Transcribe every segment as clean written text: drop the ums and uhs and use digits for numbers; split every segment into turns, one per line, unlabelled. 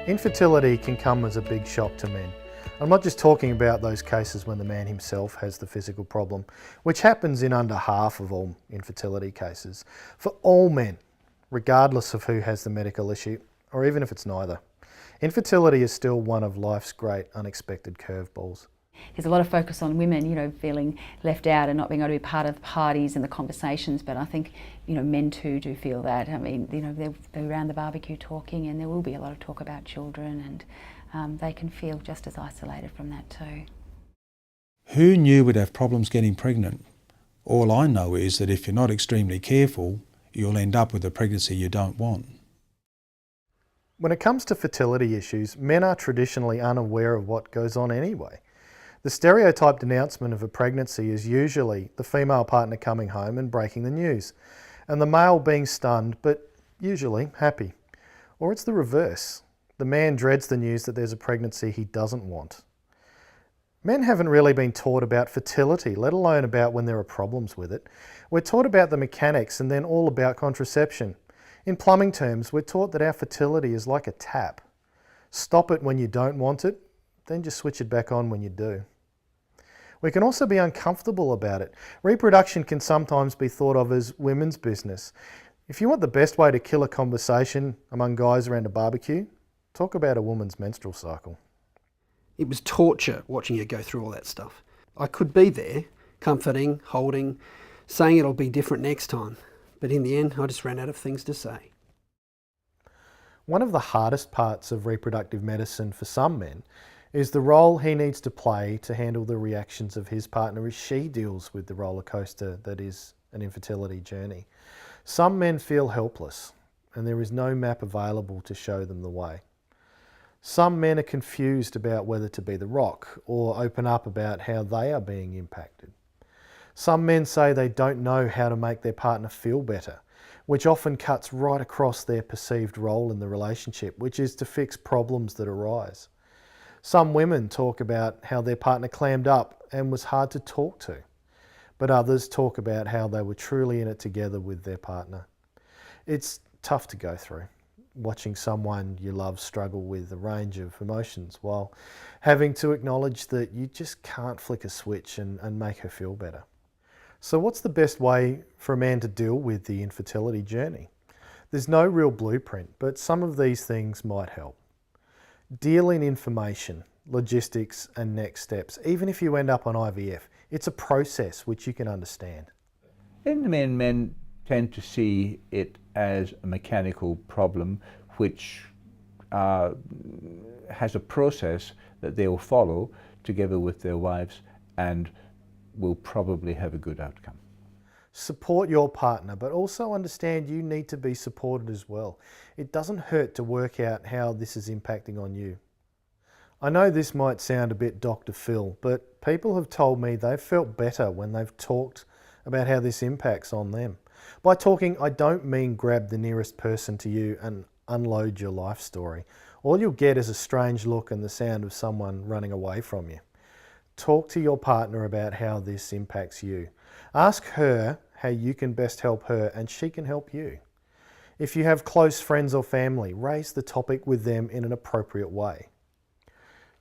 Infertility can come as a big shock to men. I'm not just talking about those cases when the man himself has the physical problem, which happens in under half of all infertility cases. For all men, regardless of who has the medical issue, or even if it's neither, infertility is still one of life's great unexpected curveballs.
There's a lot of focus on women, feeling left out and not being able to be part of the parties and the conversations, but I think, men too do feel that. I mean, they're around the barbecue talking, and there will be a lot of talk about children, and they can feel just as isolated from that too.
Who knew we'd have problems getting pregnant? All I know is that if you're not extremely careful, you'll end up with a pregnancy you don't want.
When it comes to fertility issues, men are traditionally unaware of what goes on anyway. The stereotyped announcement of a pregnancy is usually the female partner coming home and breaking the news, and the male being stunned but usually happy. Or it's the reverse. The man dreads the news that there's a pregnancy he doesn't want. Men haven't really been taught about fertility, let alone about when there are problems with it. We're taught about the mechanics and then all about contraception. In plumbing terms, we're taught that our fertility is like a tap. Stop it when you don't want it, then just switch it back on when you do. We can also be uncomfortable about it. Reproduction can sometimes be thought of as women's business. If you want the best way to kill a conversation among guys around a barbecue, talk about a woman's menstrual cycle.
It was torture watching you go through all that stuff. I could be there, comforting, holding, saying it'll be different next time. But in the end, I just ran out of things to say.
One of the hardest parts of reproductive medicine for some men is the role he needs to play to handle the reactions of his partner as she deals with the roller coaster that is an infertility journey. Some men feel helpless, and there is no map available to show them the way. Some men are confused about whether to be the rock or open up about how they are being impacted. Some men say they don't know how to make their partner feel better, which often cuts right across their perceived role in the relationship, which is to fix problems that arise. Some women talk about how their partner clammed up and was hard to talk to, but others talk about how they were truly in it together with their partner. It's tough to go through, watching someone you love struggle with a range of emotions while having to acknowledge that you just can't flick a switch and make her feel better. So what's the best way for a man to deal with the infertility journey? There's no real blueprint, but some of these things might help. Deal in information, logistics and next steps. Even if you end up on IVF, it's a process which you can understand.
In the main, men tend to see it as a mechanical problem which has a process that they will follow together with their wives and will probably have a good outcome.
Support your partner, but also understand you need to be supported as well. It doesn't hurt to work out how this is impacting on you. I know this might sound a bit Dr. Phil, but people have told me they've felt better when they've talked about how this impacts on them. By talking, I don't mean grab the nearest person to you and unload your life story. All you'll get is a strange look and the sound of someone running away from you. Talk to your partner about how this impacts you. Ask her how you can best help her and she can help you. If you have close friends or family, raise the topic with them in an appropriate way.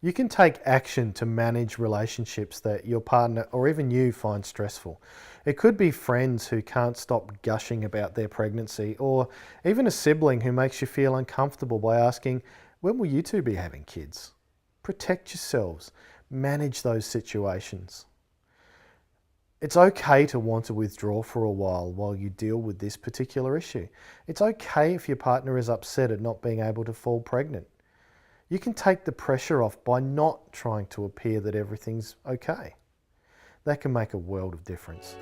You can take action to manage relationships that your partner or even you find stressful. It could be friends who can't stop gushing about their pregnancy, or even a sibling who makes you feel uncomfortable by asking, when will you two be having kids? Protect yourselves. Manage those situations. It's okay to want to withdraw for a while you deal with this particular issue. It's okay if your partner is upset at not being able to fall pregnant. You can take the pressure off by not trying to appear that everything's okay. That can make a world of difference.